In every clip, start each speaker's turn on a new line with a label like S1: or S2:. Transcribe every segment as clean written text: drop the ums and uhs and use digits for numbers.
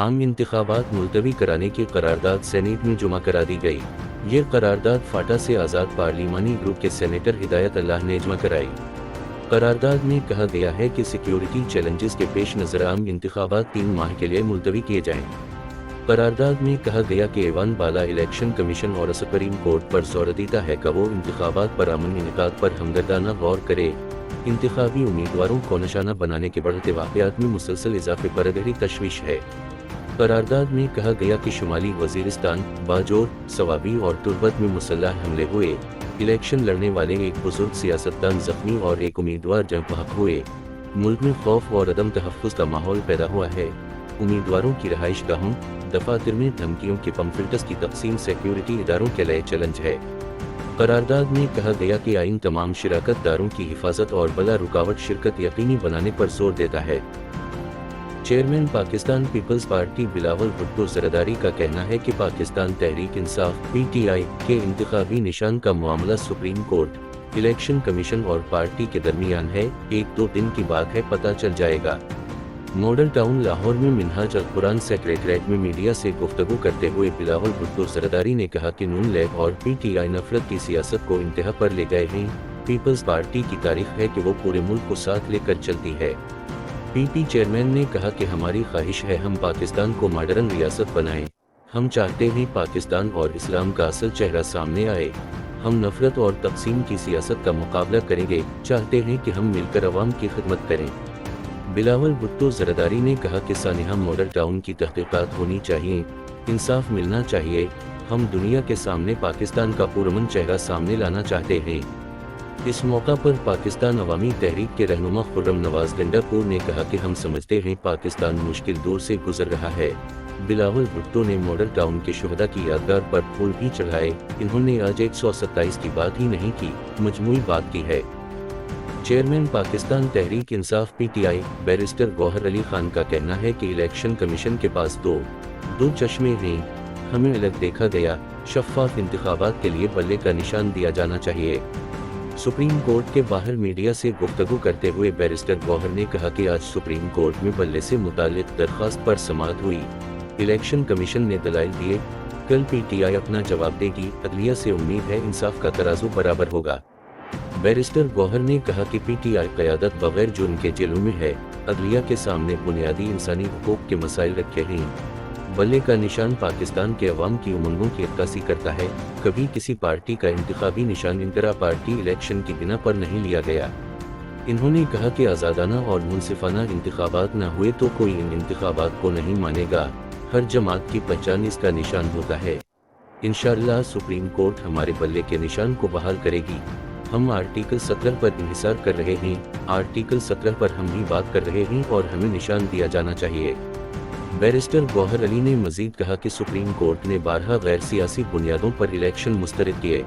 S1: आम इंतखाबात मुलतवी कराने की करारदाद सेनेट में जमा करा दी गई। ये करारदाद फाटा से आज़ाद पार्लिमानी ग्रुप के सेनेटर हिदायत अल्लाह ने जमा कराई। करारदाद में कहा गया है कि सिक्योरिटी चैलेंजेस के पेश नज़र आम इंतखाबात 3 माह के लिए मुलतवी किए जाएं। करारदाद में कहा गया कि ऐवान बाला इलेक्शन कमीशन और सुप्रीम कोर्ट पर जोर देता है कि वो इंतखाबात पर अमन इनेकाद पर हमदर्दाना गौर करे। इंतखाबी उम्मीदवारों को निशाना बनाने के बढ़ते वाक़यात में मुसलसल इजाफे पर गहरी तशवीश है। करारदाद में कहा गया कि शुमाली वजीरिस्तान, बाजोर, सवाबी और तुर्बत में मुसल्लह हमले हुए। इलेक्शन लड़ने वाले एक बुजुर्ग सियासतदान जख्मी और एक उम्मीदवार जंग बहक हुए। मुल्क में खौफ और अदम तहफ़्फ़ुज़ का माहौल पैदा हुआ है। उम्मीदवारों की रहाइश गाहों, दफातर में धमकियों के पम्फलेट्स की तकसीम सिक्योरिटी इदारों के लिए चैलेंज है। करारदाद में कहा गया कि आइन तमाम शिराकत दारों की हिफाजत और बला रुकावट शिरकत यकीनी बनाने पर जोर देता है। Chairman Pakistan Peoples Party Bilawal Bhutto Zardari का कहना है कि पाकिस्तान तहरीक इंसाफ (पीटीआई) के इंतखाबी निशान का मामला सुप्रीम कोर्ट, इलेक्शन कमीशन और पार्टी के दरमियान है। 1-2 दिन की बात है, पता चल जाएगा। मॉडल टाउन लाहौर में मिनहाज अल कुरान सेक्रेटरीट में मीडिया से गुफ्तगू करते हुए बिलावल भुट्टो जरदारी ने कहा कि नून लीग और पीटीआई नफरत की सियासत को इंतहा पर ले गए हैं। पीपल्स पार्टी की तारीख है कि वो पूरे मुल्क को साथ लेकर चलती है। पीपी चेयरमैन ने कहा कि हमारी ख्वाहिश है हम पाकिस्तान को मॉडर्न रियासत बनाएं। हम चाहते हैं पाकिस्तान और इस्लाम का असल चेहरा सामने आए। हम नफरत और तकसीम की सियासत का मुकाबला करेंगे। चाहते हैं कि हम मिलकर अवाम की खिदमत करें। बिलावल भुट्टो जरदारी ने कहा कि सानिहा मॉडल टाउन की तहकीकात होनी चाहिए, इंसाफ मिलना चाहिए। हम दुनिया के सामने पाकिस्तान का पुरअमन चेहरा सामने लाना चाहते हैं। इस मौका पर पाकिस्तान अवामी तहरीक के रहनुमा खुर्रम नवाज गंडापुर ने कहा कि हम समझते हैं पाकिस्तान मुश्किल दौर से गुजर रहा है। बिलावल भुट्टो ने मॉडल टाउन के शुहदा की यादगार पर फूल भी चढ़ाए। इन्होंने आज 127 की बात ही नहीं की, मजमूई बात की है। Chairman Pakistan Tehreek Insaf (PTI) barrister Gauhar Ali Khan का कहना है कि इलेक्शन कमीशन के पास दो चश्मे हैं। हमें अलग देखा गया। शफाफ इंतखाबात के लिए बल्ले का निशान दिया जाना चाहिए। सुप्रीम कोर्ट के बाहर मीडिया से गुफ्तगू करते हुए बैरिस्टर गौहर ने कहा कि आज सुप्रीम कोर्ट में बल्ले से मुताल्लिक दरख्वास्त पर समाअत हुई। इलेक्शन कमीशन ने दलाइल दिए। कल पीटीआई अपना जवाब देगी। अदलिया से उम्मीद है इंसाफ का तराजू बराबर होगा। बैरिस्टर गौहर ने कहा कि पीटीआई क़यादत बगैर जुर्म के जेलों में है। अदलिया के सामने बुनियादी इंसानी हुकूक के मसाइल रखे हैं। बल्ले का निशान पाकिस्तान के अवाम की उमंगों की अक्कासी करता है। कभी किसी पार्टी का इंतखाबी निशान इंतरा पार्टी इलेक्शन की बिना पर नहीं लिया गया। इन्होंने कहा कि आज़ादाना और मुनसिफाना इंतखाबात न हुए तो कोई इन इंतखाबात को नहीं मानेगा। हर जमात की पहचान इसका निशान होता है। इंशाअल्लाह सुप्रीम कोर्ट हमारे बल्ले के निशान को बहाल करेगी। हम आर्टिकल 17 पर इंहिसार कर रहे हैं। आर्टिकल 17 पर हम भी बात कर रहे हैं और हमें निशान दिया जाना चाहिए। बैरिस्टर गौहर अली ने मजीद कहा कि सुप्रीम कोर्ट ने 12 गैर सियासी बुनियादों पर इलेक्शन मुस्तरद किए।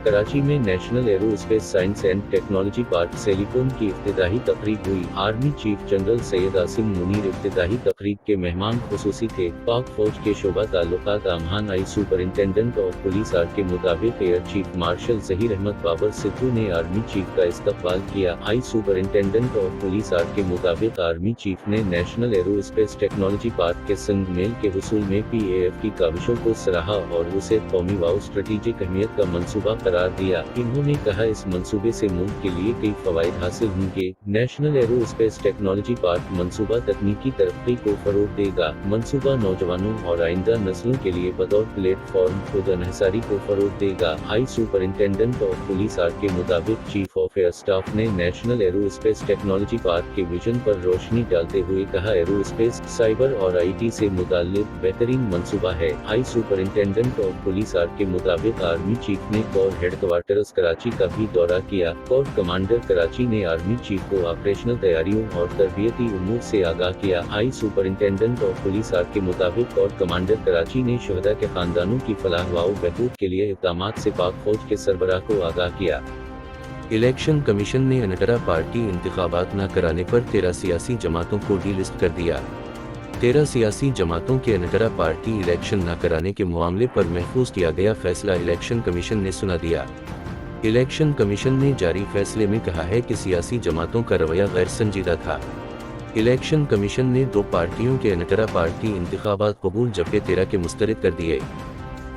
S1: कराची में national aerospace science and technology park silicon की इफ्तिताही तकरीब हुई। Army chief general Syed Asim Munir इफ्तिताही तकरीब के मेहमान खुसूसी थे। पाक फौज के शोबा ताल्लुकात आमहान I superintendent of police R के मुताबिक air chief marshal Zaheer Ahmed Babar Sidhu ने आर्मी चीफ का इस्तकबाल किया। I superintendent of police R के मुताबिक आर्मी चीफ ने नेशनल एरोस्पेस टेक्नोलॉजी पार्क के संग मेल के हुसूल में PAF की काविशों को सराहा और उसे कौमी व स्ट्रेटेजिक अहमियत का मंसूबा करार दिया। इन्होंने कहा इस मंसूबे से मुल्क के लिए कई फवायद हासिल होंगे। नेशनल एरोस्पेस टेक्नोलॉजी पार्क मंसूबा तकनीकी तरक्की को फरोग देगा। मंसूबा नौजवानों और आइंदा नस्लों के लिए बतौर प्लेटफॉर्म खुद अनहसारी को फरोग देगा। हाई सुपरिंटेंडेंट ऑफ पुलिस आर के मुताबिक चीफ ऑफ एयर स्टाफ ने नेशनल एरोस्पेस टेक्नोलॉजी पार्क के विजन पर रोशनी डालते हुए कहा एरोस्पेस, साइबर और IT से मुताल्लिक बेहतरीन मंसूबा है। हाई सुपरिंटेंडेंट ऑफ पुलिस आर के मुताबिक आर्मी चीफ ने कोर हेडक्वार्टर्स कराची का भी दौरा किया। कोर कमांडर कराची ने आर्मी चीफ को ऑपरेशनल तैयारियों और तरबियती उमूर से आगाह किया। हाई सुपरिंटेंडेंट ऑफ पुलिस आर के मुताबिक कोर कमांडर कराची ने शुहदा के खानदानों की फलाह व बहबूद के लिए इक़दामात से पाक फौज के सरबराह को आगाह किया। इलेक्शन कमीशन ने अनटरा पार्टी इंतखाबात न कराने पर 13 सियासी जमातों को डीलिस्ट कर दिया। 13 सियासी जमातों के अनटरा पार्टी इलेक्शन न कराने के मामले पर महफूज किया गया फैसला इलेक्शन कमीशन ने सुना दिया। इलेक्शन कमीशन ने जारी फैसले में कहा है कि सियासी जमातों का रवैया गैर संजीदा था। الیکشن کمیشن نے 2 پارٹیوں کے انقرہ پارٹی انتخابات قبول جبکہ 13 کے مسترد کر دیے۔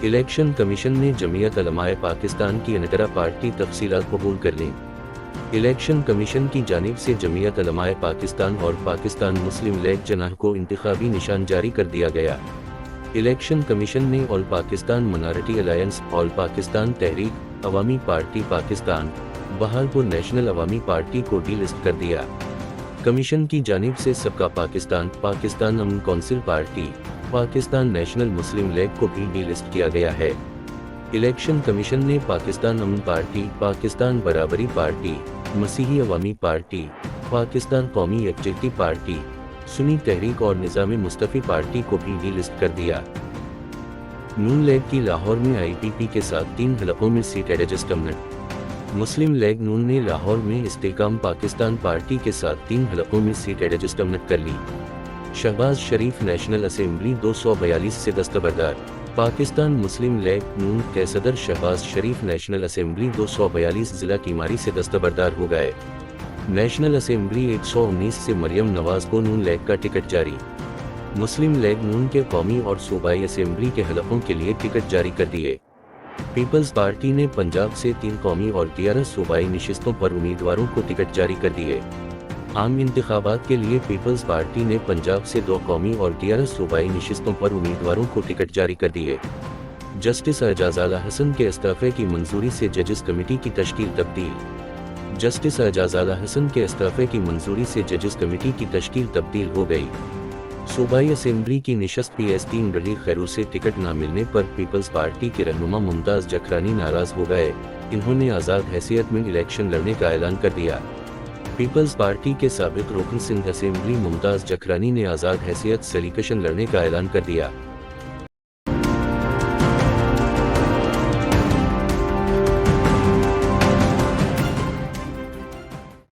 S1: الیکشن کمیشن نے جمعیت علماء پاکستان کی انقرہ پارٹی تفصیلات قبول کر لیں۔ الیکشن کمیشن کی جانب سے جمعیت علماء پاکستان اور پاکستان مسلم لیگ جناح کو انتخابی نشان جاری کر دیا گیا۔ الیکشن کمیشن نے آل پاکستان منارٹی الائنس، آل پاکستان تحریک، عوامی پارٹی پاکستان، بہالپور نیشنل عوامی پارٹی کو ڈی لسٹ کر دیا۔ کمیشن کی جانب سے سبقہ پاکستان، پاکستان امن کونسل پارٹی، پاکستان نیشنل مسلم لیگ کو بھی ڈی لسٹ کیا گیا ہے۔ الیکشن کمیشن نے پاکستان امن پارٹی، پاکستان برابری پارٹی، مسیحی عوامی پارٹی، پاکستان قومی یکجہتی پارٹی، سنی تحریک اور نظام مصطفی پارٹی کو بھی ڈی لسٹ کر دیا۔ نون لیگ کی لاہور میں آئی پی پی کے ساتھ 3 حلقوں میں سیٹ ایڈجسٹمنٹ۔ مسلم لیگ نون نے لاہور میں استحکام پاکستان پارٹی کے ساتھ 3 حلقوں میں سیٹ ایڈجسٹمنٹ کر لی۔ شہباز شریف نیشنل اسمبلی 242 سے دستبردار۔ پاکستان مسلم لیگ نون کے صدر شہباز شریف نیشنل اسمبلی 242 ضلع کیماری سے دستبردار ہو گئے۔ نیشنل اسمبلی 119 سے مریم نواز کو نون لیگ کا ٹکٹ جاری۔ مسلم لیگ نون کے قومی اور صوبائی اسمبلی کے حلقوں کے لیے ٹکٹ جاری کر دیے۔ پیپلز پارٹی نے پنجاب سے 3 قومی اور 11 صوبائی نشستوں پر امیدواروں کو ٹکٹ جاری کر دیے۔ عام انتخابات کے لیے پیپلز پارٹی نے پنجاب سے 2 قومی اور 11 صوبائی نشستوں پر امیدواروں کو ٹکٹ جاری کر دیے۔ جسٹس اعجاز اعلی حسن کے استعفے کی منظوری سے ججز کمیٹی کی تشکیل تبدیل۔ جسٹس اعجاز اعلی حسن کے استعفے کی منظوری سے ججز کمیٹی کی تشکیل تبدیل ہو گئی۔ صوبائی اسمبلی کی نشست PS3 رلی خیرو سے ٹکٹ نہ ملنے پر پیپلز پارٹی کے رہنما ممتاز جکرانی ناراض ہو گئے۔ انہوں نے آزاد حیثیت میں الیکشن لڑنے کا اعلان کر دیا۔ پیپلز پارٹی کے سابق رکن سندھ اسمبلی ممتاز جکرانی نے آزاد حیثیت سے الیکشن لڑنے کا اعلان کر دیا۔